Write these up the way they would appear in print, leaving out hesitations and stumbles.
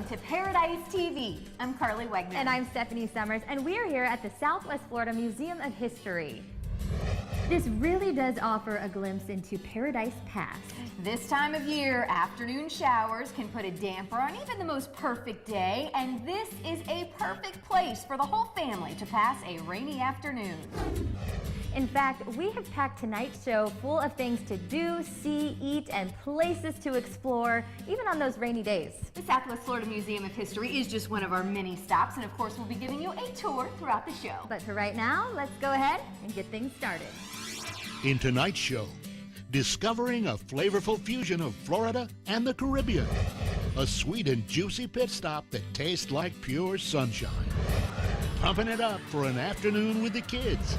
to Paradise TV. I'm Carly Wegner. And I'm Stephanie Summers, and we are here at the Southwest Florida Museum of History. This really does offer a glimpse into Paradise Past. This time of year, afternoon showers can put a damper on even the most perfect day, and this is a perfect place for the whole family to pass a rainy afternoon. In fact, we have packed tonight's show full of things to do, see, eat, and places to explore, even on those rainy days. The Southwest Florida Museum of History is just one of our many stops, and of course, we'll be giving you a tour throughout the show. But for right now, let's go ahead and get things started. In tonight's show, discovering a flavorful fusion of Florida and the Caribbean. A sweet and juicy pit stop that tastes like pure sunshine. Pumping it up for an afternoon with the kids.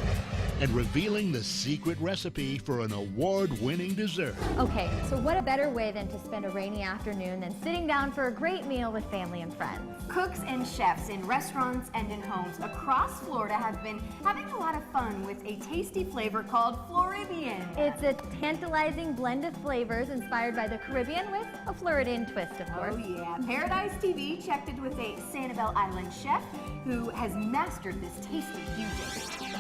And revealing the secret recipe for an award-winning dessert. Okay, so what a better way than to spend a rainy afternoon than sitting down for a great meal with family and friends. Cooks and chefs in restaurants and in homes across Florida have been having a lot of fun with a tasty flavor called Floribbean. It's a tantalizing blend of flavors inspired by the Caribbean with a Floridian twist, of course. Oh yeah, Paradise TV checked in with a Sanibel Island chef who has mastered this tasty fusion.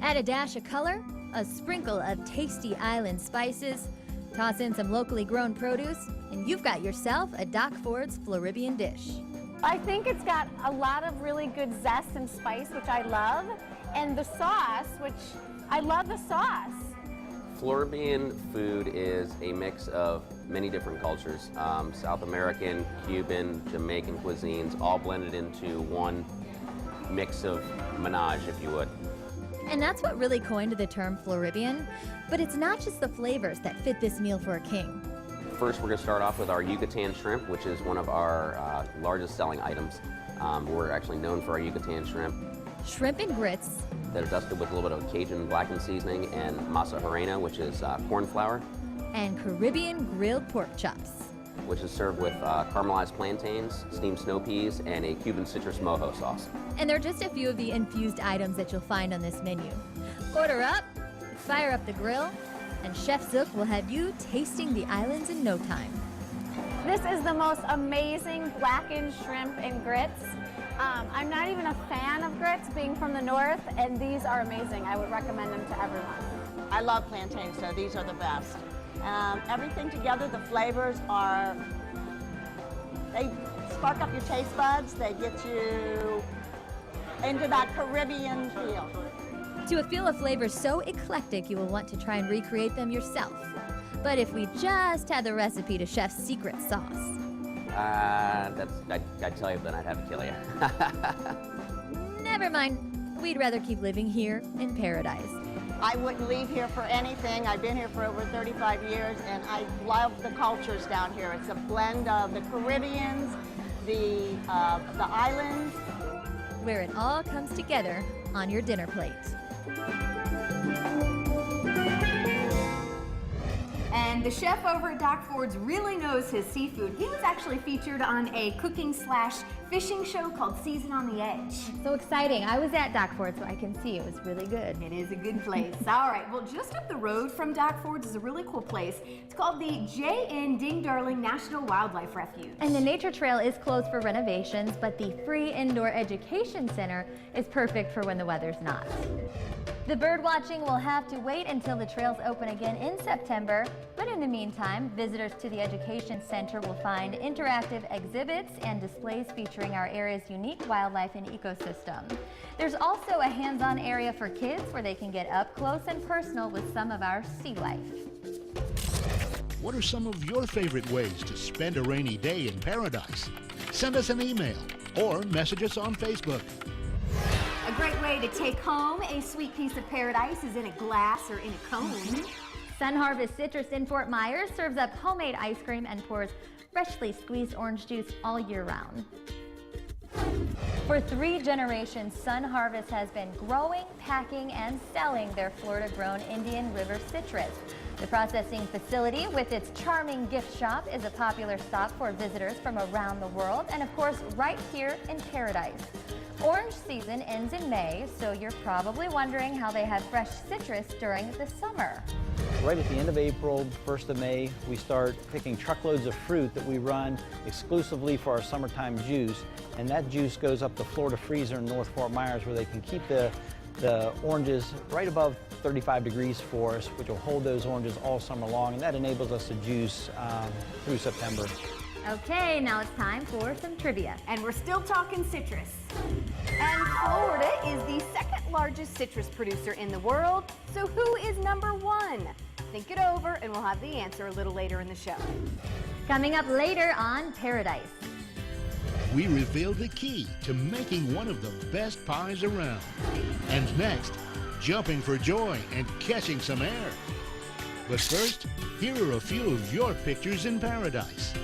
Add a dash of color, a sprinkle of tasty island spices, toss in some locally grown produce, and you've got yourself a Doc Ford's Floribbean dish. I think it's got a lot of really good zest and spice, which I love, and the sauce, which I love the sauce. Floribbean food is a mix of many different cultures, South American, Cuban, Jamaican cuisines, all blended into one mix of menage, if you would. And that's what really coined the term Floribbean, but it's not just the flavors that fit this meal for a king. First, we're going to start off with our Yucatan shrimp, which is one of our largest selling items. We're actually known for our Yucatan shrimp. Shrimp and grits. That are dusted with a little bit of Cajun blackened seasoning and masa harina, which is corn flour. And Caribbean grilled pork chops, which is served with caramelized plantains, steamed snow peas, and a Cuban citrus mojo sauce. And they're just a few of the infused items that you'll find on this menu. Order up, fire up the grill, and Chef Zook will have you tasting the islands in no time. This is the most amazing blackened shrimp and grits. I'm not even a fan of grits, being from the north, and these are amazing. I would recommend them to everyone. I love plantains, so these are the best. Everything together, the flavors are, they spark up your taste buds, they get you into that Caribbean feel. To a feel of flavors so eclectic you will want to try and recreate them yourself. But if we just had the recipe to Chef's secret sauce. I'd tell you, then I'd have to kill you. Never mind, we'd rather keep living here in paradise. I wouldn't leave here for anything. I've been here for over 35 years, and I love the cultures down here. It's a blend of the Caribbeans, the islands. Where it all comes together on your dinner plate. And the chef over at Doc Ford's really knows his seafood. He was actually featured on a cooking/fishing show called Season on the Edge. So exciting. I was at Doc Ford's, so I can see it was really good. It is a good place. All right, well, just up the road from Doc Ford's is a really cool place. It's called the J.N. Ding Darling National Wildlife Refuge. And the nature trail is closed for renovations, but the free indoor education center is perfect for when the weather's not. The bird watching will have to wait until the trails open again in September, but in the meantime, visitors to the Education Center will find interactive exhibits and displays featuring our area's unique wildlife and ecosystem. There's also a hands-on area for kids where they can get up close and personal with some of our sea life. What are some of your favorite ways to spend a rainy day in paradise? Send us an email or message us on Facebook. A great way to take home a sweet piece of paradise is in a glass or in a cone. Sun Harvest Citrus in Fort Myers serves up homemade ice cream and pours freshly squeezed orange juice all year round. For 3 generations, Sun Harvest has been growing, packing, and selling their Florida-grown Indian River citrus. The processing facility with its charming gift shop is a popular stop for visitors from around the world, and of course right here in Paradise. Orange season ends in May, so you're probably wondering how they have fresh citrus during the summer. Right at the end of April, 1st of May, we start picking truckloads of fruit that we run exclusively for our summertime juice, and that juice goes up the Florida freezer in North Fort Myers where they can keep the oranges right above 35 degrees for us, which will hold those oranges all summer long, and that enables us to juice through September. Okay, now it's time for some trivia. And we're still talking citrus. And Florida is the second largest citrus producer in the world. So who is number one? Think it over and we'll have the answer a little later in the show. Coming up later on Paradise. We reveal the key to making one of the best pies around. And next, jumping for joy and catching some air. But first, here are a few of your pictures in paradise.